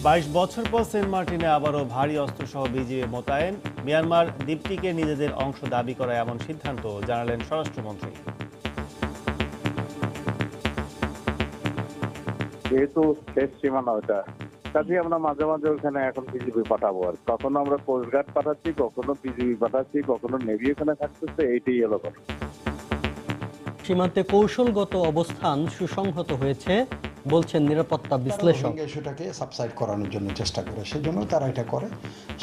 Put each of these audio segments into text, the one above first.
22 বছর পর সেন্ট মার্টিনে আবারও ভারী অস্ত্রসহ বিজিবি মোতায়েন। মিয়ানমার দ্বীপটিকে নিজেদের অংশ দাবি করা এমন সিদ্ধান্ত জানালেন স্বরাষ্ট্রমন্ত্রী। যেহেতু শেষ সীমানা ওটা, কাজে আমরা মাঝে মাঝে ওখানে এখন বিজিবি পাঠাবো। আর কখনো আমরা কোস্টগার্ড পাঠাচ্ছি, কখনো বিজিবি পাঠাচ্ছি, কখনো নেভি ওখানে থাকতেছে। এইটাই হলো কথা। সীমান্তে কৌশলগত অবস্থান সুসংহত হয়েছে বলছেন নিরাপত্তা বিশ্লেষক। সেটাকে সাবসাইড করানোর জন্য চেষ্টা করে, সেজন্য তারা এটা করে।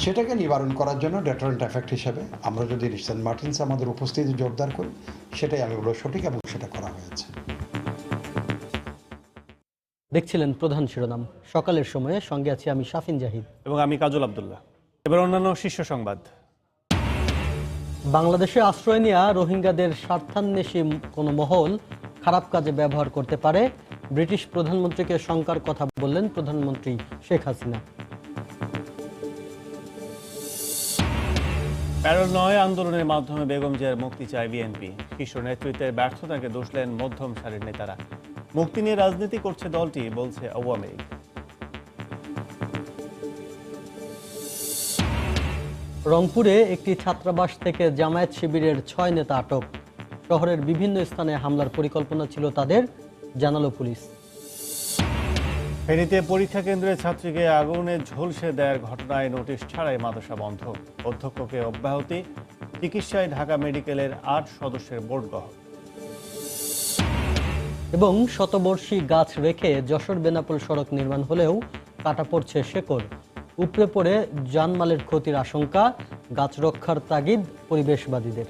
সেটাকে নিবারণ করার জন্য ডেটারেন্ট এফেক্ট হিসেবে আমরা যদি সেন্ট মার্টিনসে আমাদের উপস্থিতি জোরদার করি, সেটাই আমি বলবো সঠিক, এবং সেটা করা হয়েছে। দেখছিলেন প্রধান শিরোনাম। সকালের সময়ে সঙ্গে আছি আমি শাফিন জাহিদ এবং আমি কাজল আব্দুল্লাহ। এবার অন্যান্য শীর্ষ সংবাদ। বাংলাদেশে আশ্রয় নেওয়া রোহিঙ্গাদের স্বার্থান্বেষী কোনো মহল খারাপ কাজে ব্যবহার করতে পারে, ব্রিটিশ প্রধানমন্ত্রীকে শঙ্কার কথা বললেন প্রধানমন্ত্রী শেখ হাসিনা। প্যারোল নয় আন্দোলনের মাধ্যমে বেগম জিয়ার মুক্তি চায় বিএনপি। শীর্ষ নেতৃত্বের ব্যর্থতাকে দোষলেন মধ্যম সারির নেতারা। মুক্তি নিয়ে রাজনীতি করছে দলটি, বলছে আওয়ামী লীগ। রংপুরে একটি ছাত্রাবাস থেকে জামায়াত শিবিরের 6 নেতা আটক। শহরের বিভিন্ন স্থানে হামলার পরিকল্পনা ছিল তাদের, জানালো পুলিশ। ফেনীতে পরীক্ষা কেন্দ্রে ছাত্রীকে আগুনে ঝলসে দেওয়ার ঘটনায় নোটিশ ছাড়াই মাদ্রাসা বন্ধ। অধ্যক্ষকে অব্যাহতি, চিকিৎসায় ঢাকা মেডিকেলের 8 সদস্যের বোর্ড গঠন। এবং শতবর্ষী গাছ রেখে যশোর বেনাপোল সড়ক নির্মাণ হলেও কাটা পড়ছে শেকড়। উপড়ে পড়ে জানমালের ক্ষতির আশঙ্কা, গাছ রক্ষার তাগিদ পরিবেশবাদীদের।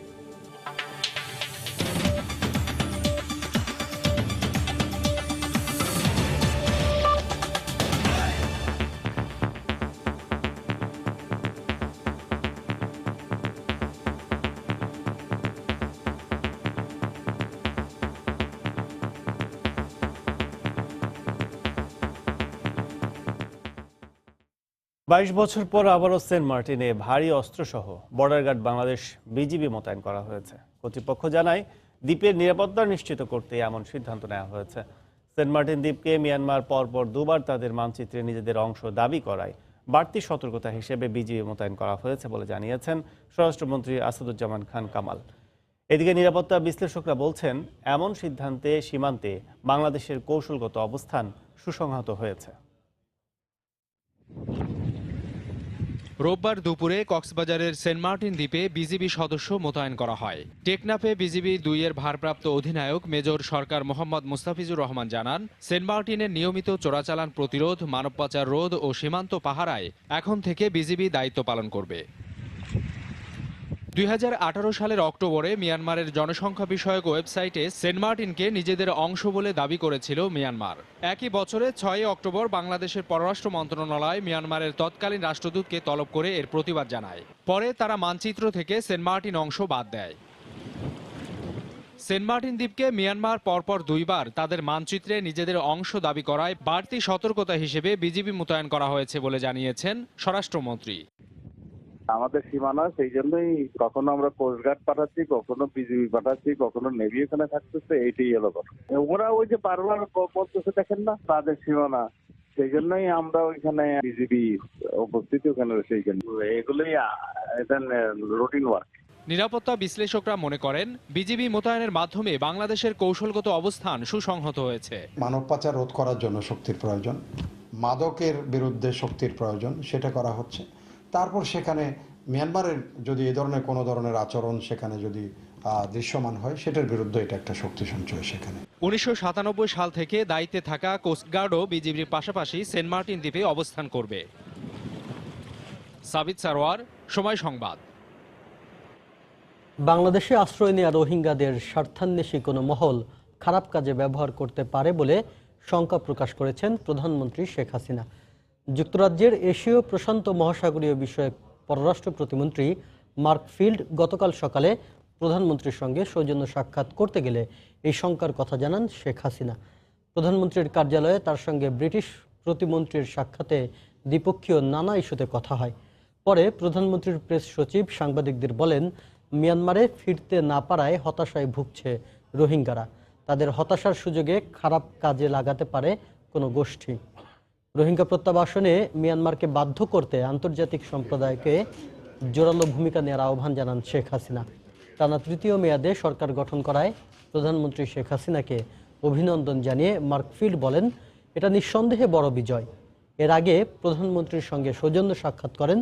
বাইশ বছর পর আবারও সেন্ট মার্টিনে ভারী অস্ত্রসহ বর্ডার গার্ড বাংলাদেশ বিজিবি মোতায়েন করা হয়েছে। কর্তৃপক্ষ জানায় দ্বীপের নিরাপত্তা নিশ্চিত করতে এমন সিদ্ধান্ত নেওয়া হয়েছে। সেন্ট মার্টিন দ্বীপকে মিয়ানমার পরপর দুবার তাদের মানচিত্রে নিজেদের অংশ দাবি করায় বাড়তি সতর্কতা হিসেবে বিজিবি মোতায়েন করা হয়েছে বলে জানিয়েছেন স্বরাষ্ট্রমন্ত্রী আসাদুজ্জামান খান কামাল। এদিকে নিরাপত্তা বিশ্লেষকরা বলছেন এমন সিদ্ধান্তে সীমান্তে বাংলাদেশের কৌশলগত অবস্থান সুসংহত হয়েছে। রোববার দুপুরে কক্সবাজারের সেন্ট মার্টিন দ্বীপে বিজিবি সদস্য মোতায়েন করা হয়। টেকনাফে বিজিবি 2 এর ভারপ্রাপ্ত অধিনায়ক মেজর সরকার মোহাম্মদ মুস্তাফিজুর রহমান জানান, সেন্ট মার্টিনের নিয়মিত চোরাচালান প্রতিরোধ, মানব পাচার রোধ ও সীমান্ত পাহারায় এখন থেকে বিজিবি দায়িত্ব পালন করবে। 2018 সালের অক্টোবরে মিয়ানমারের জনসংখ্যা বিষয়ক ওয়েবসাইটে সেন্ট মার্টিনকে নিজেদের অংশ বলে দাবি করেছিল মিয়ানমার। একই বছরে 6 অক্টোবর বাংলাদেশের পররাষ্ট্র মন্ত্রণালয় মিয়ানমারের তৎকালীন রাষ্ট্রদূতকে তলব করে এর প্রতিবাদ জানায়। পরে তারা মানচিত্র থেকে সেন্ট মার্টিন অংশ বাদ দেয়। সেন্ট মার্টিন দ্বীপকে মিয়ানমার পরপর 2 বার তাদের মানচিত্রে নিজেদের অংশ দাবি করায় বাড়তি সতর্কতা হিসেবে বিজিবি মোতায়েন করা হয়েছে বলে জানিয়েছেন স্বরাষ্ট্রমন্ত্রী। আমাদের সীমানা, সেই জন্যই কখনো আমরা কোস্টগার্ড পাঠাচ্ছি, কখনো বিজিবি পাঠাচ্ছি, কখনো নেভি ওখানে থাকতেছে। এইটাই হলো কথা। ওরা ওই যে বারবার বলতেছে দেখেন না তাদের সীমানা, সেই জন্যই আমরা ওইখানে বিজিবি উপস্থিতি ওখানে, সেই জন্য এগুলোই এটা রুটিন ওয়ার্ক। নিরাপত্তা বিশ্লেষকরা মনে করেন বিজিবি মোতায়েনের মাধ্যমে বাংলাদেশের কৌশলগত অবস্থান সুসংহত হয়েছে। মানব পাচার রোধ করার জন্য শক্তির প্রয়োজন, মাদকের বিরুদ্ধে শক্তির প্রয়োজন, সেটা করা হচ্ছে। তারপর সেখানে মিয়ানমারের যদি এই ধরনের কোনো ধরনের আচরণ সেখানে যদি দৃশ্যমান হয়, সেটার বিরুদ্ধে এটা একটা শক্তি সঞ্চয়। সেখানে 1997 সাল থেকে দায়িত্বে থাকা কোস্টগার্ডও বিজিবির পাশাপাশি সেন্ট মার্টিন দ্বীপে অবস্থান করবে। সাবিত সারোয়ার, সময় সংবাদ। বাংলাদেশে আশ্রয় নেওয়া রোহিঙ্গাদের স্বার্থান্বেষী কোনো মহল খারাপ কাজে ব্যবহার করতে পারে বলে শঙ্কা প্রকাশ করেছেন প্রধানমন্ত্রী শেখ হাসিনা। যুক্তরাজ্যের এশীয় প্রশান্ত মহাসাগরীয় বিষয়ক পররাষ্ট্র প্রতিমন্ত্রী মার্ক ফিল্ড গতকাল সকালে প্রধানমন্ত্রীর সঙ্গে সৌজন্য সাক্ষাৎ করতে গেলে এই শঙ্কার কথা জানান শেখ হাসিনা। প্রধানমন্ত্রীর কার্যালয়ে তার সঙ্গে ব্রিটিশ প্রতিমন্ত্রীর সাক্ষাতে দ্বিপক্ষীয় নানা ইস্যুতে কথা হয়। পরে প্রধানমন্ত্রীর প্রেস সচিব সাংবাদিকদের বলেন, মিয়ানমারে ফিরতে না পারায় হতাশায় ভুগছে রোহিঙ্গারা। তাদের হতাশার সুযোগে খারাপ কাজে লাগাতে পারে কোনো গোষ্ঠী। রোহিঙ্গা প্রত্যাবাসনে মিয়ানমারকে বাধ্য করতে আন্তর্জাতিক সম্প্রদায়কে জোরালো ভূমিকা নেওয়ার আহ্বান জানান শেখ হাসিনা। টানা তৃতীয় মেয়াদে সরকার গঠন করায় প্রধানমন্ত্রী শেখ হাসিনাকে অভিনন্দন জানিয়ে মার্ক ফিল্ড বলেন, এটা নিঃসন্দেহে বড় বিজয়। এর আগে প্রধানমন্ত্রীর সঙ্গে সৌজন্য সাক্ষাৎ করেন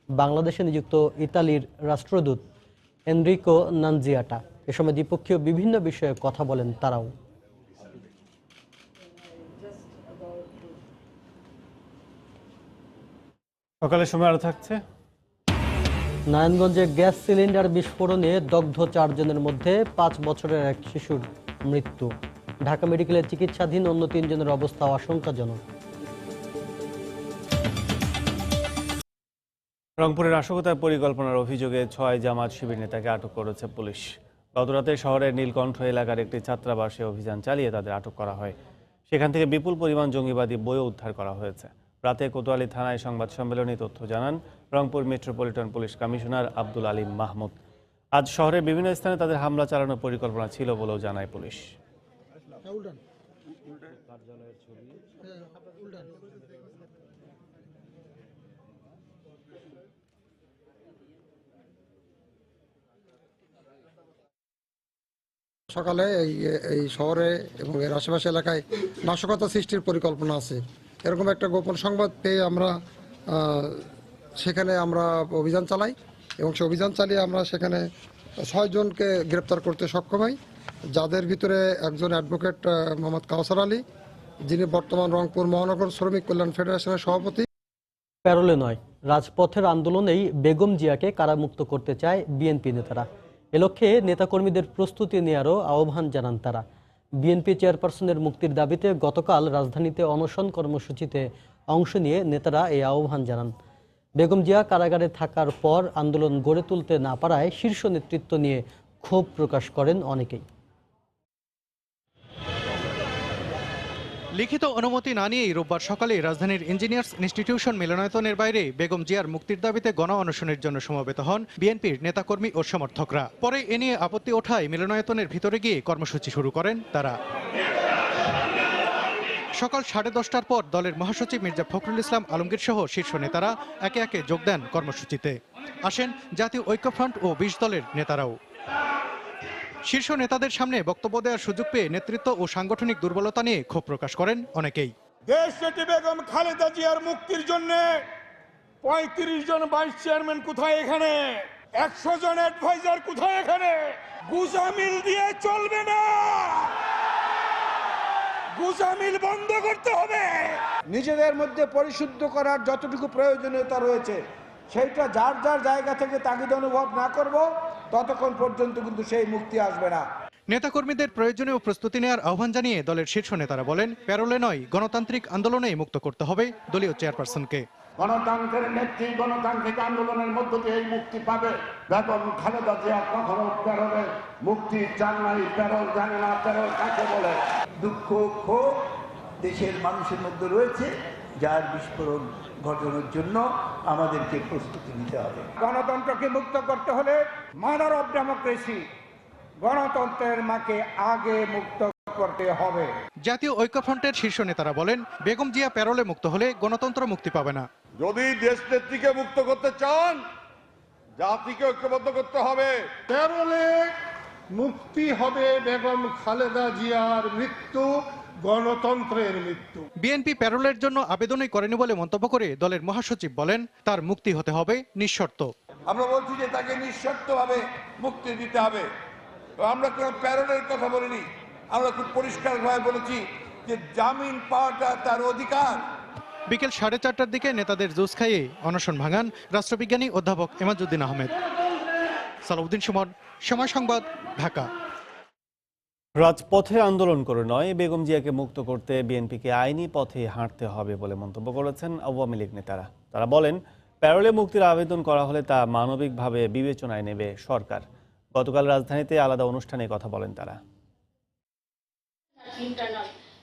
বাংলাদেশে নিযুক্ত ইতালির রাষ্ট্রদূত এনরিকো নানজিয়াটা। এ সময় দ্বিপক্ষীয় বিভিন্ন বিষয়ে কথা বলেন তারাও। সকালের সময় আরো থাকছে। নারায়ণগঞ্জে গ্যাস সিলিন্ডার বিস্ফোরণে দগ্ধ 4 জনের মধ্যে 5 বছরের এক শিশুর মৃত্যু। ঢাকা মেডিকেলে চিকিৎসাধীন অন্য 3 জনের অবস্থা আশঙ্কাজনক। রংপুরে নাশকতার পরিকল্পনার অভিযোগে 6 জামাত শিবির নেতাকে আটক করেছে পুলিশ। গতরাতে শহরের নীলকণ্ঠ এলাকার একটি ছাত্রাবাসে অভিযান চালিয়ে তাদের আটক করা হয়। সেখান থেকে বিপুল পরিমাণ জঙ্গিবাদী বইও উদ্ধার করা হয়েছে। রাতে কোতোয়ালি থানায় সংবাদ সম্মেলনে তথ্য জানান Rangpur metropolitan police commissioner Abdul Alim Mahmud. আজ শহরের বিভিন্ন স্থানে তাদের হামলা চালানোর পরিকল্পনা ছিল বলেও জানায় পুলিশ। সকালে এই শহরে এবং এর আশেপাশে এলাকায় নাশকতা সৃষ্টির পরিকল্পনা আছে, এরকম একটা গোপন সংবাদ পেয়ে আমরা সেখানে অভিযান চালাই এবং সে অভিযান চালিয়ে আমরা সেখানে 6 জনকে গ্রেপ্তার করতে সক্ষম হই, যাদের ভিতরে একজন অ্যাডভোকেট মোহাম্মদ কাউসার আলী, যিনি বর্তমান রংপুর মহানগর শ্রমিক কল্যাণ ফেডারেশনের সভাপতি। প্যারোলে নয়, রাজপথের আন্দোলনেই বেগম জিয়াকে কারামুক্ত করতে চায় বিএনপি নেতারা। এ লক্ষ্যে নেতাকর্মীদের প্রস্তুতি নেওয়ারও আহ্বান জানান তারা। বিএনপি চেয়ারপারসনের মুক্তির দাবিতে গতকাল রাজধানীতে অনশন কর্মসূচিতে অংশ নিয়ে নেতারা এই আহ্বান জানান। বেগম জিয়া কারাগারে থাকার পর আন্দোলন গড়ে তুলতে না পারায় শীর্ষ নেতৃত্ব নিয়ে ক্ষোভ প্রকাশ করেন অনেকেই। লিখিত অনুমতি না নিয়েই রোববার সকালে রাজধানীর ইঞ্জিনিয়ার্স ইনস্টিটিউশন মিলনায়তনের বাইরে বেগম জিয়ার মুক্তির দাবিতে গণ অনশনের জন্য সমবেত হন বিএনপির নেতাকর্মী ও সমর্থকরা। পরে এ নিয়ে আপত্তি ওঠায় মিলনায়তনের ভিতরে গিয়ে কর্মসূচি শুরু করেন তারা। সকাল 10:30টার পর দলের মহাসচিব মির্জা ফখরুল ইসলাম আলমগীর সহ শীর্ষ নেতারা একে একে যোগ দেন কর্মসূচিতে। আসেন জাতীয় ঐক্যফ্রন্ট ও 20 দলের নেতারাও। শীর্ষ নেতাদের সামনে বক্তব্য দেওয়ার সুযোগ পেয়ে নেতৃত্ব ও সাংগঠনিক দুর্বলতা নিয়ে ক্ষোভ প্রকাশ করেন অনেকেই। দেশনেত্রী বেগম খালেদা জিয়ার মুক্তির জন্য 35 জন ভাইস চেয়ারম্যান কোথায় এখানে, 100 জন অ্যাডভাইজার কোথায় এখানে? গুজামিল দিয়ে চলবে না, গুজামিল বন্ধ করতে হবে। নিজেদের মধ্যে পরিশুদ্ধ করার যতটুকু প্রয়োজনীয়তা রয়েছে সেইটা যার যার জায়গা থেকে তাগিদ অনুভব না করব ততক্ষণ পর্যন্ত কিন্তু সেই মুক্তি আসবে না। নেতাকর্মীদের প্রয়োজনীয় প্রস্তুতি নেওয়ার আহ্বান জানিয়ে দলের শীর্ষ নেতারা বলেন, প্যারোলে নয়, গণতান্ত্রিক আন্দোলনেই মুক্ত করতে হবে দলীয় চেয়ারপারসনকে। গণতন্ত্রের নেত্রী গণতান্ত্রিক আন্দোলনের মধ্য দিয়ে মুক্তি পাবে। বেগম খালেদা জিয়া কখনো প্যারোলে মুক্তি চান নাই, প্যারোল জানে না প্যারোল কাকে বলে। দুঃখ ক্ষোভ দেশের মানুষের মধ্যে রয়েছে, যার বিস্ফোরণ ঘটানোর জন্য আমাদেরকে প্রস্তুতি নিতে হবে। গণতন্ত্রকে মুক্ত করতে হলে মাদার অফ ডেমোক্রেসি গণতন্ত্রের মাকে আগে মুক্ত করতে হবে। জাতীয় ঐক্যফ্রন্টের শীর্ষ নেতারা বলেন, বেগম জিয়া প্যারোলে মুক্ত হলে গণতন্ত্র মুক্তি পাবে না। যদি দেশ নেত্রীকে মুক্ত করতে চান, জাতিকে ঐক্যবদ্ধ করতে হবে। প্যারোলে মুক্তি হবে বেগম খালেদা জিয়ার মৃত্যু, গণতন্ত্রের মৃত্যু। বিএনপি প্যারোলের জন্য আবেদনই করেনি বলে মন্তব্য করে দলের মহাসচিব বলেন, তার মুক্তি হতে হবে নিঃশর্ত। আমরা বলছি যে তাকে নিঃশর্তভাবে মুক্তি দিতে হবে। আমরা কোনো প্যারোলের কথা বলিনি, আমরা খুব পরিষ্কারভাবে বলেছি যে জামিন পাওয়াটা তার অধিকার। বিকেল 4:30টার দিকে নেতাদের জুস খাইয়ে অনশন ভাঙান রাষ্ট্রবিজ্ঞানী অধ্যাপক এমাজউদ্দিন আহমেদ। সালাউদ্দিন সুমন, সময় সংবাদ, ঢাকা। রাজপথে আন্দোলন করে নয়, বেগম জিয়াকে মুক্ত করতে বিএনপিকে আইনি পথে হাঁটতে হবে বলে মন্তব্য করেছেন আওয়ামী লীগ নেতারা। তারা বলেন, প্যারোলে মুক্তির আবেদন করা হলে তা মানবিকভাবে বিবেচনায় নেবে সরকার। গতকাল রাজধানীতে আলাদা অনুষ্ঠানে কথা বলেন তারা।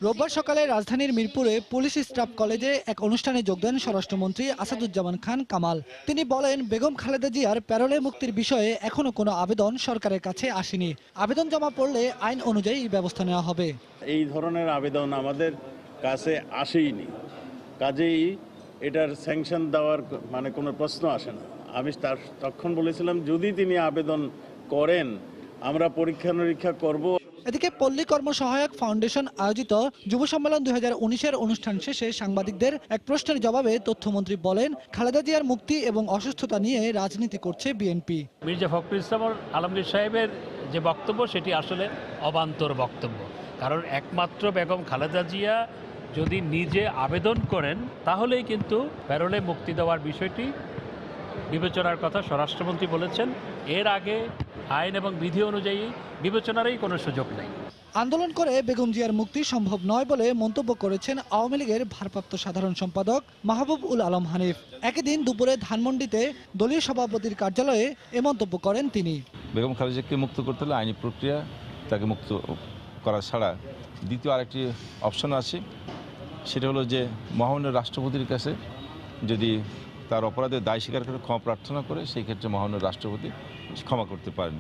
রোববার সকালে রাজধানীর মিরপুরে পুলিশ স্টাফ কলেজে এক অনুষ্ঠানে যোগ দেন স্বরাষ্ট্রমন্ত্রী আসাদুজ্জামান খান কামাল। তিনি বলেন, বেগম খালেদা জিয়ার প্যারোলে মুক্তির বিষয়ে এখনো কোনো আবেদন সরকারের কাছে আসেনি। আবেদন জমা পড়লে আইন অনুযায়ী ব্যবস্থা নেওয়া হবে। এই ধরনের আবেদন আমাদের কাছে আসেইনি, কাজেই এটার স্যাংশন দেওয়ার মানে কোনো প্রশ্ন আসে না। আমি তখন বলেছিলাম যদি তিনি আবেদন করেন আমরা পরীক্ষা নিরীক্ষা করব। এদিকে পল্লী কর্ম সহায়ক ফাউন্ডেশন আয়োজিত যুব সম্মেলন 2019-এর অনুষ্ঠান শেষে সাংবাদিকদের এক প্রশ্নের জবাবে তথ্যমন্ত্রী বলেন, খালেদা জিয়ার মুক্তি এবং অসুস্থতা নিয়ে রাজনীতি করছে বিএনপি। মির্জা ফখরুল ইসলাম আলমগীর সাহেবের যে বক্তব্য সেটি আসলে অবান্তর বক্তব্য। কারণ একমাত্র বেগম খালেদা জিয়া যদি নিজে আবেদন করেন তাহলেই কিন্তু প্যারোলে মুক্তি দেওয়ার বিষয়টি বিবেচনার কথা স্বরাষ্ট্রমন্ত্রী বলেছেন। এর আগে আইন এবং বিধি অনুযায়ী বিবেচনারই কোনো সুযোগ নেই। আন্দোলন করে বেগম জিয়ার মুক্তি সম্ভব নয় বলে মন্তব্য করেছেন আওয়ামী লীগের ভারপ্রাপ্ত সাধারণ সম্পাদক মাহবুব উল আলম হানিফ। একই দিন দুপুরে ধানমন্ডিতে দলীয় সভাপতির কার্যালয়ে এ মন্তব্য করেন তিনি। বেগম খালেদাকে মুক্ত করতে হলে আইনি প্রক্রিয়া, তাকে মুক্ত করা ছাড়া দ্বিতীয় আরেকটি অপশন আছে, সেটা হলো যে মহামান্য রাষ্ট্রপতির কাছে যদি তার অপরাধের দায় স্বীকার করে ক্ষমা প্রার্থনা করে, সেই ক্ষেত্রে মহামান্য রাষ্ট্রপতি ক্ষমা করতে পারেন।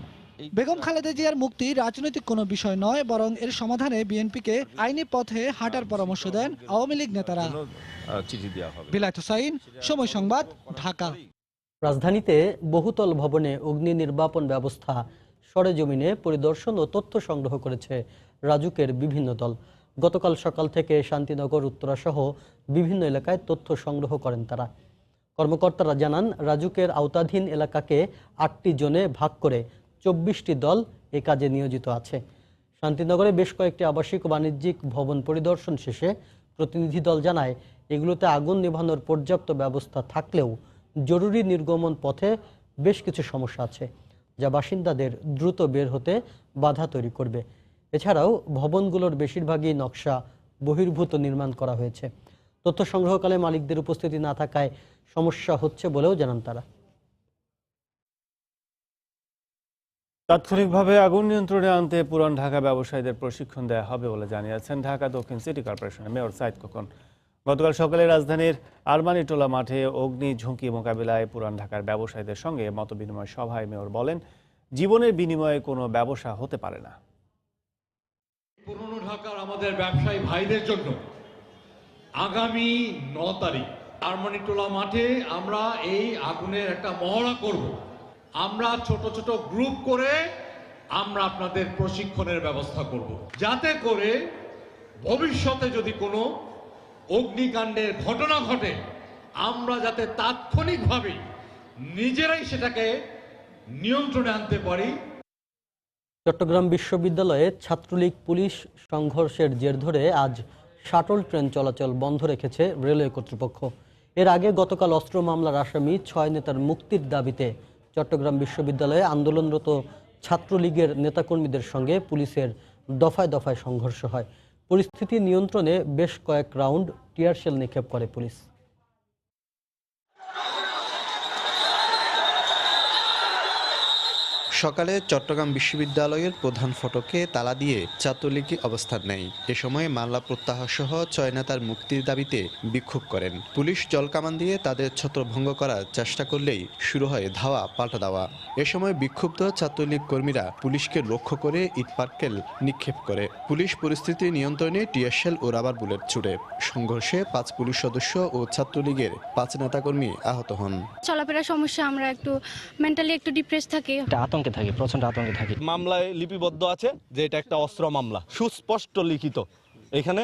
বেগম খালেদা জিয়ার মুক্তি রাজনৈতিক কোনো বিষয় নয়, বরং এর সমাধানে বিএনপিকে আইনি পথে হাঁটার পরামর্শ দেন আওয়ামী লীগ নেতারা। চিঠি দেওয়া হবে। বিলাত হোসাইন, সময় সংবাদ, ঢাকা। রাজধানীতে বহুতল ভবনে অগ্নি নির্বাপন ব্যবস্থা সরেজমিনে পরিদর্শন ও তথ্য সংগ্রহ করেছে রাজুকের বিভিন্ন দল। গতকাল সকাল থেকে শান্তিনগর, উত্তরা সহ বিভিন্ন এলাকায় তথ্য সংগ্রহ করেন তারা। কর্মকর্তারা জানান, রাজুকের আওতাধীন এলাকাকে 8টি জোনে ভাগ করে 24টি দল এ কাজে নিয়োজিত আছে। শান্তিনগরে বেশ কয়েকটি আবাসিক ও বাণিজ্যিক ভবন পরিদর্শন শেষে প্রতিনিধি দল জানায়, এগুলোতে আগুন নেভানোর পর্যাপ্ত ব্যবস্থা থাকলেও জরুরি নির্গমন পথে বেশ কিছু সমস্যা আছে, যা বাসিন্দাদের দ্রুত বের হতে বাধা তৈরি করবে। এছাড়াও ভবনগুলোর বেশিরভাগই নকশা বহির্ভূত নির্মাণ করা হয়েছে। তথ্য সংগ্রহকালে মালিকদের উপস্থিতি না থাকায় সমস্যা হচ্ছে বলেও জানান তারা। তাৎক্ষণিকভাবে আগুন নিয়ন্ত্রণে আনতে পুরান ঢাকা ব্যবসায়ীদের প্রশিক্ষণ দেওয়া হবে বলে জানিয়েছেন ঢাকা দক্ষিণ সিটি কর্পোরেশনের মেয়র সাইদ খোকন। গতকাল সকালে রাজধানীর আরমানিটোলা মাঠে অগ্নি ঝুঁকি মোকাবিলায় পুরান ঢাকার ব্যবসায়ীদের সঙ্গে মতবিনিময় সভায় মেয়র বলেন, জীবনের বিনিময়ে কোনো ব্যবসা হতে পারে না। পুরনো ঢাকার আমাদের ব্যবসায়ী ভাইদের জন্য আগামী 9 তারিখ আরমানিটোলা মাঠে আমরা এই আগুনের একটা মহড়া করব। আমরা ছোট ছোট গ্রুপ করে আমরা আপনাদের প্রশিক্ষণের ব্যবস্থা করব, যাতে করে ভবিষ্যতে যদি কোনো অগ্নিকাণ্ডের ঘটনা ঘটে আমরা যাতে তাৎক্ষণিকভাবে নিজেরাই সেটাকে নিয়ন্ত্রণে আনতে পারি। চট্টগ্রাম বিশ্ববিদ্যালয়ে ছাত্রলীগ পুলিশ সংঘর্ষের জের ধরে আজ শাটল ট্রেন চলাচল বন্ধ রেখেছে রেলওয়ে কর্তৃপক্ষ। এর আগে গতকাল অস্ত্র মামলার আসামি 6 নেতার মুক্তির দাবিতে চট্টগ্রাম বিশ্ববিদ্যালয়ে আন্দোলনরত ছাত্রলীগের নেতাকর্মীদের সঙ্গে পুলিশের দফায় দফায় সংঘর্ষ হয়। পরিস্থিতি নিয়ন্ত্রণে বেশ কয়েক রাউন্ড টিয়ারশেল নিক্ষেপ করে পুলিশ। সকালে চট্টগ্রাম বিশ্ববিদ্যালয়ের প্রধান ফটকে তালা দিয়ে ছাত্রলীগ অবস্থান নেয়। এ সময় মামলা প্রত্যাহার সহ 6 নেতার মুক্তির দাবিতে বিক্ষোভ করেন। পুলিশ জলকামান দিয়ে তাদের ছত্রভঙ্গ করার চেষ্টা করলেই শুরু হয় ধাওয়া পাল্টা দেওয়া। এ সময় বিক্ষুব্ধ ছাত্রলীগ কর্মীরা পুলিশকে লক্ষ্য করে ইটপাটকেল নিক্ষেপ করে। পুলিশ পরিস্থিতি নিয়ন্ত্রণে টিয়ারশেল ও রাবার বুলেট ছুড়ে। সংঘর্ষে 5 পুলিশ সদস্য ও ছাত্রলীগের 5 নেতাকর্মী আহত হন। চলাফেরার সমস্যা, আমরা একটু মেন্টালি একটু ডিপ্রেস থাকি, প্রচন্ড আতঙ্কে থাকি। মামলায় লিপিবদ্ধ আছে যে এটা একটা অস্ত্র মামলা, সুস্পষ্ট লিখিত। এখানে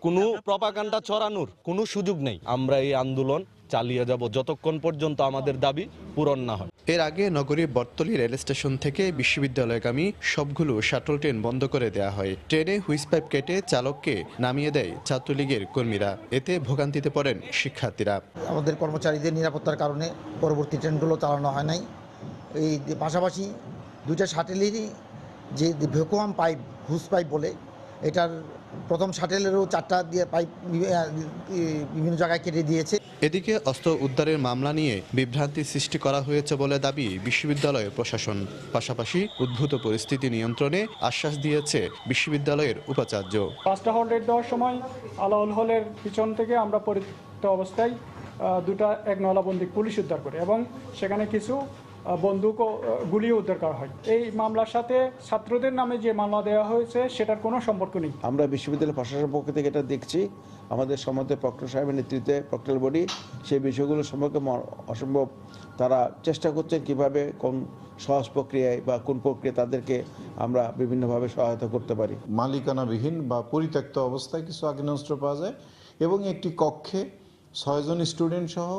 কোনো প্রপাগান্ডা ছড়ানোর কোনো সুযোগ নেই। আমরা এই আন্দোলন চালিয়ে যাব যতক্ষণ পর্যন্ত আমাদের দাবি পূরণ না হয়। এর আগে নগরীর বটতলী রেল স্টেশন থেকে বিশ্ববিদ্যালয়গামী সবগুলো শাটল ট্রেন বন্ধ করে দেওয়া হয়। ট্রেনে হুইস পাইপ কেটে চালককে নামিয়ে দেয় ছাত্রলীগের কর্মীরা। এতে ভোগান্তিতে পড়েন শিক্ষার্থীরা। আমাদের কর্মচারীদের নিরাপত্তার কারণে পরবর্তী ট্রেনগুলো চালানো হয় নাই। এই পাশাপাশি 2টা শাটেলেরই যে ভ্যাকুয়াম পাইপ, হুস পাইপ বলে, এটার প্রথম শাটেলেরও 4টা দিয়ে পাইপ বিভিন্ন জায়গায় কেটে দিয়েছে। এদিকে অস্ত্র উদ্ধারের মামলা নিয়ে বিভ্রান্তি সৃষ্টি করা হয়েছে বলে দাবি বিশ্ববিদ্যালয় প্রশাসন। পাশাপাশি উদ্ভূত পরিস্থিতি নিয়ন্ত্রণে আশ্বাস দিয়েছে বিশ্ববিদ্যালয়ের উপাচার্য। 5টা হল রেড দেওয়ার সময় আলাউল হলের পিছন থেকে আমরা পরিত্যক্ত অবস্থায় 2টা 1 নলাবন্দী পুলিশ উদ্ধার করে এবং সেখানে কিছু বন্দুক ও গুলি উদ্ধার করা হয়। এই মামলার সাথে ছাত্রদের নামে যে মামলা দেওয়া হয়েছে সেটার কোনো সম্পর্ক নেই। আমরা বিশ্ববিদ্যালয় প্রশাসনের পক্ষ থেকে এটা দেখছি, আমাদের সম্মানিত প্রক্টর সাহেবের নেতৃত্বে প্রক্টর বডি সেই বিষয়গুলো সম্পর্কে অসম্ভব তারা চেষ্টা করছেন কিভাবে কোন সহজ প্রক্রিয়ায় বা কোন প্রক্রিয়া তাদেরকে আমরা বিভিন্নভাবে সহায়তা করতে পারি। মালিকানাবিহীন বা পরিত্যক্ত অবস্থায় কিছু আগ্নেয়াস্ত্র পাওয়া যায় এবং একটি কক্ষে 6 জন স্টুডেন্ট সহ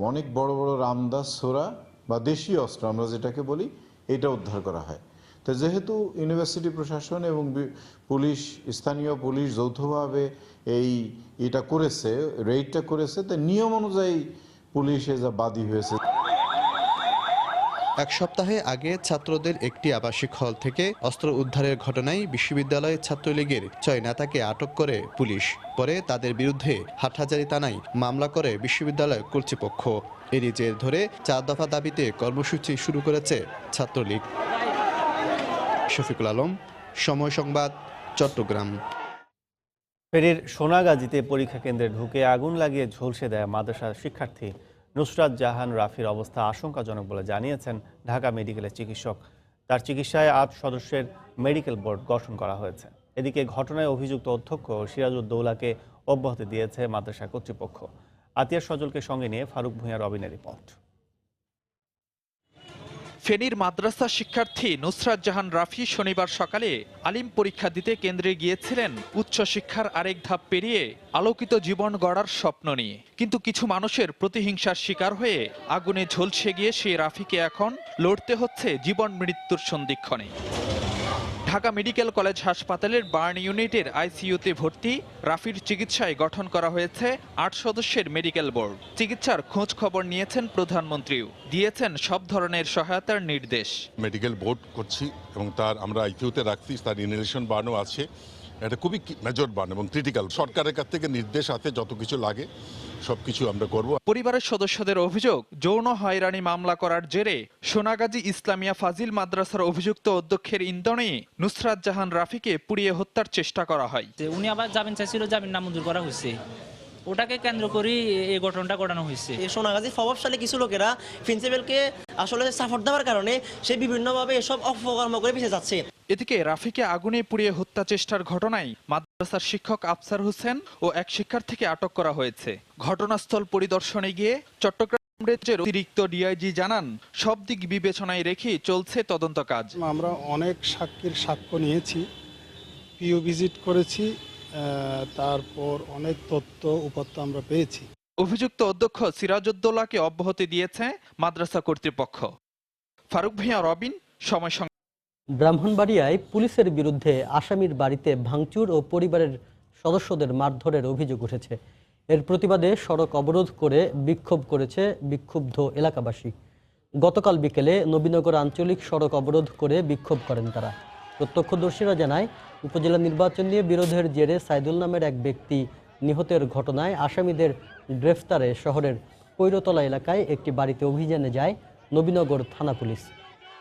অনেক বড় বড় রামদাস ছোরা বা দেশীয় অস্ত্র আমরা যেটাকে বলি এটা উদ্ধার করা হয়। তো যেহেতু ইউনিভার্সিটি প্রশাসন এবং পুলিশ, স্থানীয় পুলিশ যৌথভাবে এটা করেছে, রেইডটা করেছে, তো নিয়ম অনুযায়ী পুলিশ যা বাদী হয়েছে। এক সপ্তাহে আগে ছাত্রদের একটি আবাসিক হল থেকে অস্ত্র উদ্ধারের ঘটনায় বিশ্ববিদ্যালয়ের ছাত্রলীগের 6 নেতাকে আটক করে পুলিশ। পরে তাদের বিরুদ্ধে হাটহাজারী থানায় মামলা করে বিশ্ববিদ্যালয় কর্তৃপক্ষ। এরই জের ধরে 4 দফা দাবিতে কর্মসূচি শুরু করেছে ছাত্রলীগ। শফিকুল আলম, সময় সংবাদ, চট্টগ্রাম। ফেনীর সোনাগাজীতে পরীক্ষা কেন্দ্রে ঢুকে আগুন লাগিয়ে ঝলসে দেয় মাদ্রাসার শিক্ষার্থী নুসরাত জাহান রাফির অবস্থা আশঙ্কাজনক বলে জানিয়েছেন ঢাকা মেডিকেলের চিকিৎসক। তার চিকিৎসায় 8 সদস্যের মেডিকেল বোর্ড গঠন করা হয়েছে। এদিকে ঘটনায় অভিযুক্ত অধ্যক্ষ সিরাজউদ্দৌলাকে অব্যাহতি দিয়েছে মাদ্রাসা কর্তৃপক্ষ। আতিয়ার সজলকে সঙ্গে নিয়ে ফারুক ভূঁইয়া রবিনের রিপোর্ট। ফেনীর মাদ্রাসা শিক্ষার্থী নুসরাত জাহান রাফি শনিবার সকালে আলিম পরীক্ষা দিতে কেন্দ্রে গিয়েছিলেন উচ্চশিক্ষার আরেক ধাপ পেরিয়ে আলোকিত জীবন গড়ার স্বপ্ন নিয়ে। কিন্তু কিছু মানুষের প্রতিহিংসার শিকার হয়ে আগুনে ঝলসে গিয়ে সেই রাফিকে এখন লড়তে হচ্ছে জীবন মৃত্যুর সন্ধিক্ষণে। ঢাকা মেডিকেল কলেজ হাসপাতালের বার্ন ইউনিটের আইসিইউতে ভর্তি রাফির চিকিৎসায় গঠন করা হয়েছে 8 সদস্যের মেডিকেল বোর্ড। চিকিৎসার খোঁজ খবর নিয়েছেন প্রধানমন্ত্রীও, দিয়েছেন সব ধরনের সহায়তার নির্দেশ। মেডিকেল বোর্ড করছি এবং তার আমরা আইসিইউতে রাখছি, তার ইনহেলেশন বার্নও আছে। এটা খুবই মেজর বার্ন এবং ক্রিটিক্যাল। সরকারের কাছ থেকে নির্দেশ আছে যত কিছু লাগে সবকিছু আমরা করব। পরিবারের সদস্যদের অভিযোগ, যৌন হয়রানি মামলা করার জেরে সোনাগাজী ইসলামিয়া ফাজিল মাদ্রাসার অভিযুক্ত অধ্যক্ষের ইন্ধনে নুসরাত জাহান রাফিকে পুড়িয়ে হত্যার চেষ্টা করা হয়। উনি আবার জামিন চাইছিল, জামিন নামঞ্জুর করা হয়েছে। ওটাকে কেন্দ্র করে এই ঘটনাটা ঘটানো হয়েছে। সোনাগাজী প্রভাবশালী কিছু লোকেরা প্রিন্সিপালকে আসলে সাপোর্ট দেওয়ার কারণে সে বিভিন্নভাবে এসব অপকর্ম করে পিছিয়ে যাচ্ছে। এদিকে রাফিকে আগুনে পুড়িয়ে হত্যা চেষ্টার ঘটনায় মাদ্রাসার শিক্ষক আফসার হোসেন ও এক শিক্ষার্থীকে আটক করা হয়েছে। ঘটনাস্থল পরিদর্শনে গিয়ে চট্টগ্রাম রেঞ্জের অতিরিক্ত ডিআইজি জানান, সব দিক বিবেচনায় রেখে চলছে তদন্ত কাজ। আমরা অনেক সাক্ষীর সাক্ষ্য নিয়েছি, পিও ভিজিট করেছি, তারপর অনেক তথ্য উপাত্ত আমরা পেয়েছি। অভিযুক্ত অধ্যক্ষ সিরাজউদ্দৌলাকে অব্যাহতি দিয়েছে মাদ্রাসা কর্তৃপক্ষ। ফারুক ভূঁইয়া, রবিন, সময় সংবাদ। ব্রাহ্মণবাড়িয়ায় পুলিশের বিরুদ্ধে আসামির বাড়িতে ভাঙচুর ও পরিবারের সদস্যদের মারধরের অভিযোগ উঠেছে। এর প্রতিবাদে সড়ক অবরোধ করে বিক্ষোভ করেছে বিক্ষুব্ধ এলাকাবাসী। গতকাল বিকেলে নবীনগর আঞ্চলিক সড়ক অবরোধ করে বিক্ষোভ করেন তারা। প্রত্যক্ষদর্শীরা জানায়, উপজেলা নির্বাচন নিয়ে বিরোধের জেরে সাইদুল নামের এক ব্যক্তি নিহতের ঘটনায় আসামিদের গ্রেফতারে শহরের কৈরতলা এলাকায় একটি বাড়িতে অভিযানে যায় নবীনগর থানা পুলিশ।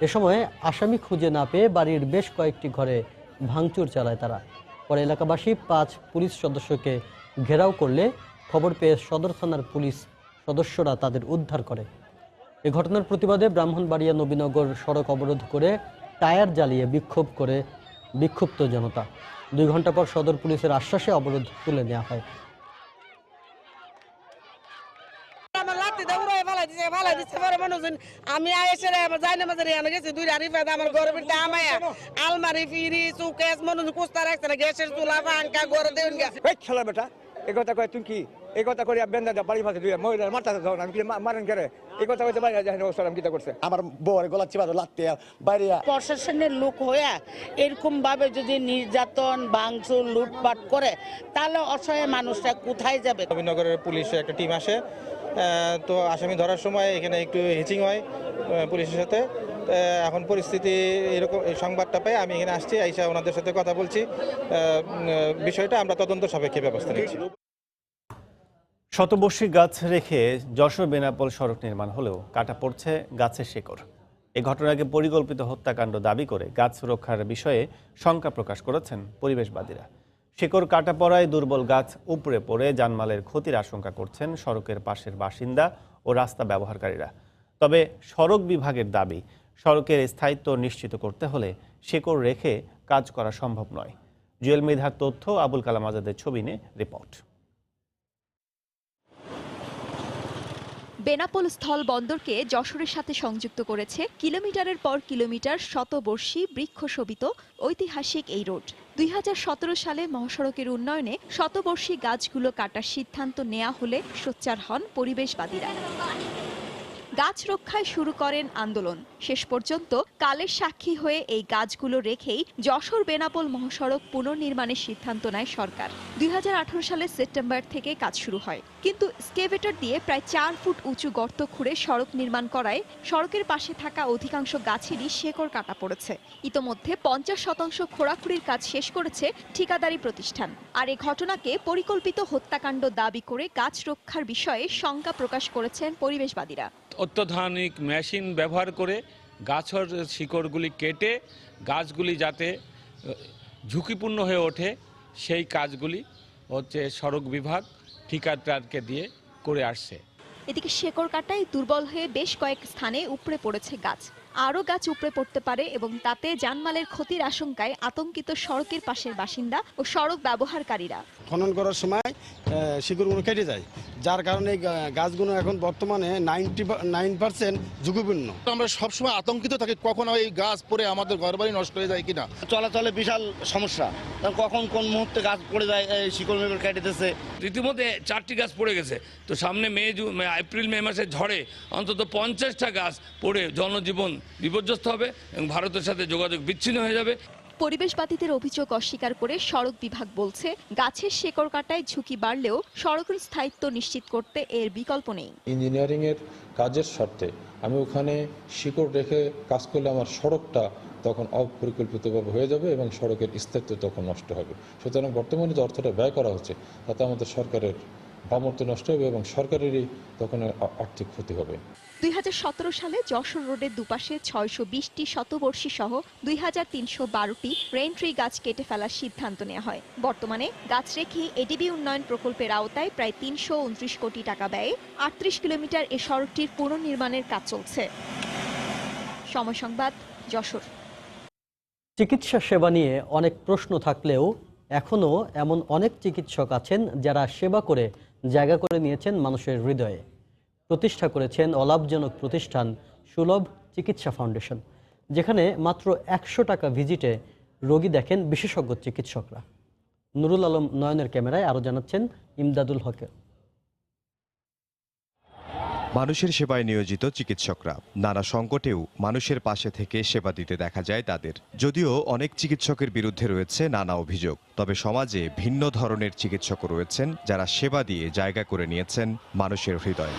এ সময় আসামি খুঁজে না পেয়ে বাড়ির বেশ কয়েকটি ঘরে ভাঙচুর চালায় তারা। পরে এলাকাবাসী 5 পুলিশ সদস্যকে ঘেরাও করলে খবর পেয়ে সদর থানার পুলিশ সদস্যরা তাদের উদ্ধার করে। এ ঘটনার প্রতিবাদে ব্রাহ্মণবাড়িয়া নবীনগর সড়ক অবরোধ করে টায়ার জ্বালিয়ে বিক্ষোভ করে বিক্ষুব্ধ জনতা। 2 ঘন্টা পর সদর পুলিশের আশ্বাসে অবরোধ তুলে নেওয়া হয়। আমি এসে যাই না মাঝে গেছি 2 রারি ফেদা আমার ঘরের ভিতরে আমায়া আলমারি ফিরি সুকেস মনে কুস্তা রাখছে না, গ্যাসের চুলা পাঙ্কা ঘরে দেন গা খেলা বেটা এই কথা কয় তুমি কি এই কথা করে বেন্দা বাড়ি ফাঁসে দুই মহিলার মাথা দাও না, আমি কি মারেন করে এই কথা কইতে বাইরে যায় না। ওসলাম কিটা করছে আমার বউর গলা চিপা লাগতে বাইরে। প্রশাসনের লোক হইয়া এরকম ভাবে যদি নির্যাতন ভাঙচুর লুটপাট করে তাহলে অসহায় মানুষরা কোথায় যাবে? নবীনগরের পুলিশের একটা টিম আসে, তো আসামি ধরার সময় এখানে একটু হিচিং হয় পুলিশের সাথে। এখন পরিস্থিতি এরকম, এই সংবাদটা পেয়ে আমি এখানে আসছি, আইসা ওনাদের সাথে কথা বলছি। বিষয়টা আমরা তদন্ত সাপেক্ষে ব্যবস্থা নিচ্ছি। শতবর্ষী গাছ রেখে যশোর বেনাপোল সড়ক নির্মাণ হলেও কাটা পড়ছে গাছের শিকড়। এই ঘটনাকে পরিকল্পিত হত্যাকাণ্ড দাবি করে গাছ সুরক্ষার বিষয়ে শঙ্কা প্রকাশ করেছেন পরিবেশবাদীরা। শিকড় কাটা পড়ায় দুর্বল গাছ উপড়ে পড়ে জানমালের ক্ষতির আশঙ্কা করছেন সড়কের পাশের বাসিন্দা ও রাস্তা ব্যবহারকারীরা। তবে সড়ক বিভাগের দাবি, সড়কের স্থায়িত্ব নিশ্চিত করতে হলে শেকড় রেখে কাজ করা সম্ভব নয়। জুয়েল মৃধার তথ্য, আবুল কালাম আজাদের ছবি নিয়ে রিপোর্ট। বেনাপোল স্থল বন্দরকে যশোরের সাথে সংযুক্ত করেছে কিলোমিটারের পর কিলোমিটার শতবর্ষী বৃক্ষশোভিত ঐতিহাসিক এই রোড। 2017 সালে মহাসড়কের উন্নয়নে শতবর্ষী গাছগুলো কাটার সিদ্ধান্ত নেওয়া হলে সোচ্চার হন পরিবেশবাদীরা। গাছ রক্ষায় শুরু করেন আন্দোলন। শেষ পর্যন্ত কালের সাক্ষী হয়ে এই গাছগুলো রেখেই যশোর বেনাপোল মহাসড়ক পুনর্নির্মাণের সিদ্ধান্ত নেয় সরকার। 2018 সালের সেপ্টেম্বর থেকে কাজ শুরু হয়, কিন্তু স্কেভেটর দিয়ে প্রায় 4 ফুট উঁচু গর্ত খুঁড়ে সড়ক নির্মাণ করায় সড়কের পাশে থাকা অধিকাংশ গাছেরই শেকড় কাটা পড়েছে। ইতোমধ্যে 50% খোঁড়াখুড়ির কাজ শেষ করেছে ঠিকাদারি প্রতিষ্ঠান। আর এই ঘটনাকে পরিকল্পিত হত্যাকাণ্ড দাবি করে গাছ রক্ষার বিষয়ে শঙ্কা প্রকাশ করেছেন পরিবেশবাদীরা। অত্যাধুনিক মেশিন ব্যবহার করে গাছের শিকড়গুলি কেটে গাছগুলি যাতে ঝুঁকিপূর্ণ হয়ে ওঠে সেই কাজগুলি সড়ক বিভাগ ঠিকাদারকে দিয়ে করে আসছে। এদিকে শেকড় কাটায় দুর্বল হয়ে বেশ কয়েক স্থানে উপড়ে পড়েছে গাছ। আরও গাছ উপড়ে পড়তে পারে এবং তাতে জানমালের ক্ষতির আশঙ্কায় আতঙ্কিত সড়কের পাশের বাসিন্দা ও সড়ক ব্যবহারকারীরা। খনন করার সময় শিকড়গুলো কেটে যায়, যার কারণে গাছগুলো এখন বর্তমানে 99% ঝুঁকিপূর্ণ। আমরা সবসময় আতঙ্কিত থাকি কখন এই গাছ পড়ে আমাদের ঘরবাড়ি নষ্ট হয়ে যায় কিনা। চলাচলে বিশাল সমস্যা, কখন কোন মুহূর্তে গাছ পড়ে যায়, শিকড় মেকড় কেটে দিতেছে। রীতিমধ্যে 4টি গাছ পড়ে গেছে, তো সামনে এপ্রিল মে মাসের ঝড়ে অন্তত 50টা গাছ পড়ে জনজীবন বিপর্যস্ত হবে এবং ভারতের সাথে যোগাযোগ বিচ্ছিন্ন হয়ে যাবে। পরিবেশবাদীদের অভিযোগ অস্বীকার করে সড়ক বিভাগ বলছে, গাছের শেকড় কাটায় ঝুঁকি বাড়লেও সড়কের স্থায়িত্ব নিশ্চিত করতে এর বিকল্প নেই। ইঞ্জিনিয়ারিং এর কাজের স্বার্থে আমি ওখানে শিকড় রেখে কাজ করলে আমার সড়কটা তখন অপরিকল্পিতভাবে হয়ে যাবে এবং সড়কের স্থায়িত্ব তখন নষ্ট হবে। সুতরাং বর্তমানে যে অর্থটা ব্যয় করা হচ্ছে তাতে আমাদের সরকারের ভাবমূর্তি নষ্ট হবে এবং সরকারেরই তখন আর্থিক ক্ষতি হবে। 2017 সালে যশোর রোডের দুপাশে 620টি শতবর্ষী সহ 2312টি রেইন ট্রি গাছ কেটে ফেলার সিদ্ধান্ত নেওয়া হয়। বর্তমানে গাছ রেখে এডিবি উন্নয়ন প্রকল্পের আওতায় প্রায় 329 কোটি টাকা ব্যয়ে 38 কিলোমিটার এ সড়কটির পুনর্নির্মাণের কাজ চলছে। সময় সংবাদ, যশোর। চিকিৎসা সেবা নিয়ে অনেক প্রশ্ন থাকলেও এখনও এমন অনেক চিকিৎসক আছেন যারা সেবা করে জায়গা করে নিয়েছেন মানুষের হৃদয়ে। প্রতিষ্ঠা করেছেন অলাভজনক প্রতিষ্ঠান সুলভ চিকিৎসা ফাউন্ডেশন, যেখানে মাত্র 100 টাকা ভিজিটে রোগী দেখেন বিশেষজ্ঞ চিকিৎসকরা। নুরুল আলম নয়নের ক্যামেরায় আরও জানাচ্ছেন ইমদাদুল হক। মানুষের সেবায় নিয়োজিত চিকিৎসকরা নানা সংকটেও মানুষের পাশে থেকে সেবা দিতে দেখা যায় তাদের। যদিও অনেক চিকিৎসকের বিরুদ্ধে রয়েছে নানা অভিযোগ, তবে সমাজে ভিন্ন ধরনের চিকিৎসকও রয়েছেন যারা সেবা দিয়ে জায়গা করে নিয়েছেন মানুষের হৃদয়ে।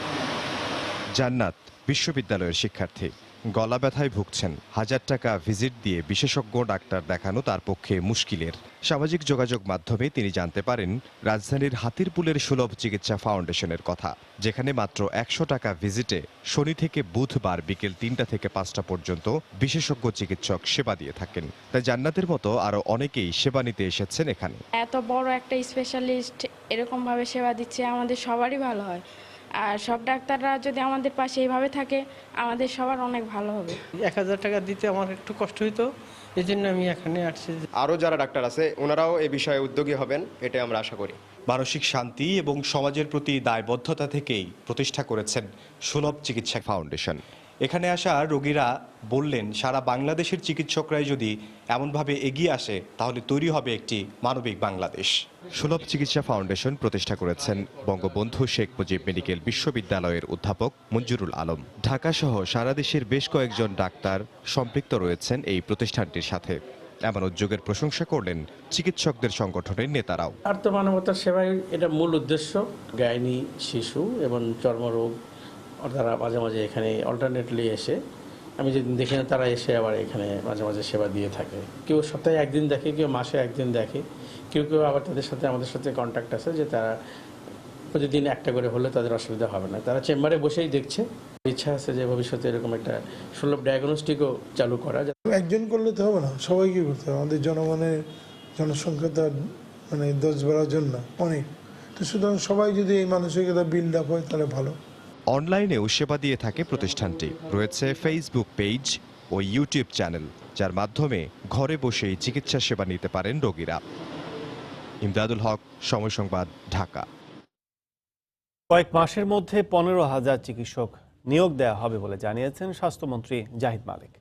জান্নাত বিশ্ববিদ্যালয়ের শিক্ষার্থী, গলা ব্যথায় ভুগছেন। 1000 টাকা ভিজিট দিয়ে বিশেষজ্ঞ ডাক্তার দেখানো তার পক্ষে মুশকিলের। সামাজিক যোগাযোগ মাধ্যমে তিনি জানতে পারেন রাজধানীর হাতিরপুলের সুলভ চিকিৎসা ফাউন্ডেশনের কথা, যেখানে মাত্র 100 টাকা ভিজিটে শনি থেকে বুধবার বিকেল 3টা থেকে 5টা পর্যন্ত বিশেষজ্ঞ চিকিৎসক সেবা দিয়ে থাকেন। তাই জান্নাতের মতো আরও অনেকেই সেবা নিতে এসেছেন এখানে। এত বড় একটা স্পেশালিস্ট এরকমভাবে সেবা দিচ্ছে, আমাদের সবারই ভালো হয়। আর সব ডাক্তাররা যদি আমাদের পাশে এইভাবে থাকে আমাদের সবার অনেক ভালো হবে। 1000 টাকা দিতে আমার একটু কষ্ট হইতো, এই জন্য আমি এখানে আসছি। আরও যারা ডাক্তার আছে ওনারাও এই বিষয়ে উদ্যোগী হবেন, এটাই আমরা আশা করি। মানসিক শান্তি এবং সমাজের প্রতি দায়বদ্ধতা থেকেই প্রতিষ্ঠা করেছেন সুলভ চিকিৎসা ফাউন্ডেশন। এখানে আসা রোগীরা বললেন, সারা বাংলাদেশের চিকিৎসকরাই যদি এমনভাবে এগিয়ে আসে তাহলে তৈরি হবে একটি মানবিক বাংলাদেশ। সুলভ চিকিৎসা ফাউন্ডেশন প্রতিষ্ঠা করেছেন বঙ্গবন্ধু শেখ মুজিব মেডিকেল বিশ্ববিদ্যালয়ের অধ্যাপক মঞ্জুরুল আলম। ঢাকা সহ সারা দেশের বেশ কয়েকজন ডাক্তার সম্পৃক্ত রয়েছেন এই প্রতিষ্ঠানটির সাথে। এমন উদ্যোগের প্রশংসা করলেন চিকিৎসকদের সংগঠনের নেতারাও। আর্তমানবতার সেবাই এটা মূল উদ্দেশ্য। গাইনি, শিশু এবং চর্মরোগ তারা মাঝে মাঝে এখানে অল্টারনেটলি এসে, আমি যেদিন দেখি না তারা এসে আবার এখানে মাঝে মাঝে সেবা দিয়ে থাকে। কেউ সপ্তাহে একদিন দেখে, কেউ মাসে একদিন দেখে, কেউ কেউ আবার তাদের সাথে আমাদের সাথে কন্ট্যাক্ট আছে যে তারা প্রতিদিন একটা করে হলে তাদের অসুবিধা হবে না, তারা চেম্বারে বসেই দেখছে। ইচ্ছা আছে যে ভবিষ্যতে এরকম একটা সুলভ ডায়াগনস্টিকও চালু করা। একজন করলে তো হবে না, সবাইকে করতে হবে। আমাদের জনসংখ্যা তো 10-12 জন না, অনেক। তো সুতরাং সবাই যদি এই মানসিকতা বিল্ড আপ হয় তাহলে ভালো। অনলাইনেও সেবা দিয়ে থাকে প্রতিষ্ঠানটি। রয়েছে ফেসবুক পেজ ও ইউটিউব চ্যানেল, যার মাধ্যমে ঘরে বসেই চিকিৎসা সেবা নিতে পারেন রোগীরা। ইমদাদুল হক, সময় সংবাদ, ঢাকা। কয়েক মাসের মধ্যে 15,000 চিকিৎসক নিয়োগ দেওয়া হবে বলে জানিয়েছেন স্বাস্থ্যমন্ত্রী জাহিদ মালিক।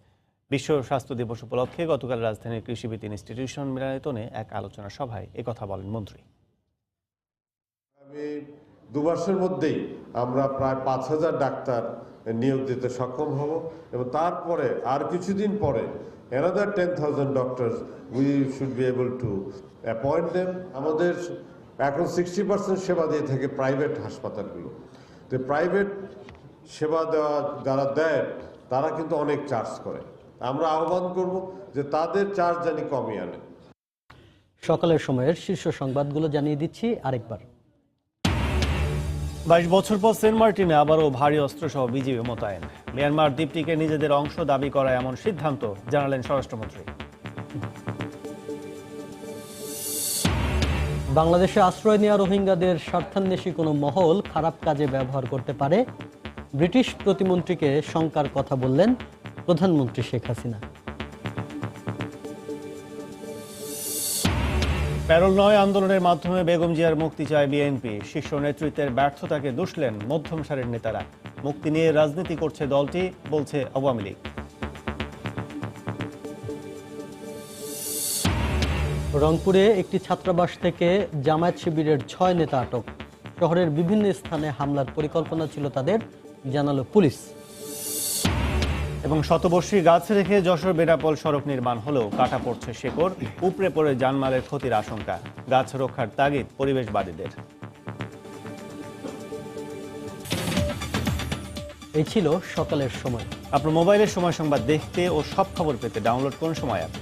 বিশ্ব স্বাস্থ্য দিবস উপলক্ষে গতকাল রাজধানীর কৃষিবিদ ইনস্টিটিউশন মিলনায়তনে এক আলোচনা সভায় একথা বলেন মন্ত্রী। আমি 2 মাসের মধ্যেই আমরা প্রায় 5,000 ডাক্তার নিয়োগ দিতে সক্ষম হব এবং তারপরে আর কিছুদিন পরে another 10,000 doctors we should be able to appoint them. আমাদের এখন 60% সেবা দিয়ে থাকে প্রাইভেট হাসপাতালগুলো। তো প্রাইভেট সেবা দেওয়া যারা দেয় তারা কিন্তু অনেক চার্জ করে। আমরা আহ্বান করব যে তাদের চার্জ জানি কমিয়ে আনে। সকালের সময়ের শীর্ষ সংবাদগুলো জানিয়ে দিচ্ছি আরেকবার। 22 বছর পর সেন্ট মার্টিনে আবারও ভারী অস্ত্রসহ বিজিবি মোতায়েন। মিয়ানমার দ্বীপটিকে নিজেদের অংশ দাবি করা এমন সিদ্ধান্ত জানালেন স্বরাষ্ট্রমন্ত্রী। বাংলাদেশে আশ্রয় নেওয়া রোহিঙ্গাদের স্বার্থান্বেষী কোনো মহল খারাপ কাজে ব্যবহার করতে পারে, ব্রিটিশ প্রতিমন্ত্রীকে শঙ্কার কথা বললেন প্রধানমন্ত্রী শেখ হাসিনা। প্যারোল নয় আন্দোলনের মাধ্যমে বেগম জিয়ার মুক্তি চায় বিএনপি। শীর্ষ নেতৃত্বের ব্যর্থতাকে দুষলেন মধ্যম সারির নেতারা। মুক্তি নিয়ে রাজনীতি করছে দলটি, বলছে আওয়ামী লীগ। রংপুরে একটি ছাত্রাবাস থেকে জামায়াত শিবিরের 6 নেতা আটক। শহরের বিভিন্ন স্থানে হামলার পরিকল্পনা ছিল তাদের, জানালো পুলিশ। এবং শতবর্ষী গাছ রেখে যশোর বেনাপোল সড়ক নির্মাণ হলেও কাটা পড়ছে শেকড়, উপড়ে পড়ে জানমালের ক্ষতির আশঙ্কা। গাছ রক্ষার তাগিদ পরিবেশবাদীদের। এই ছিল সকালের সময়। আপনার মোবাইলের সময় সংবাদ দেখতে ও সব খবর পেতে ডাউনলোড করুন সময় অ্যাপ।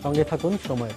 সঙ্গে থাকুন সময়।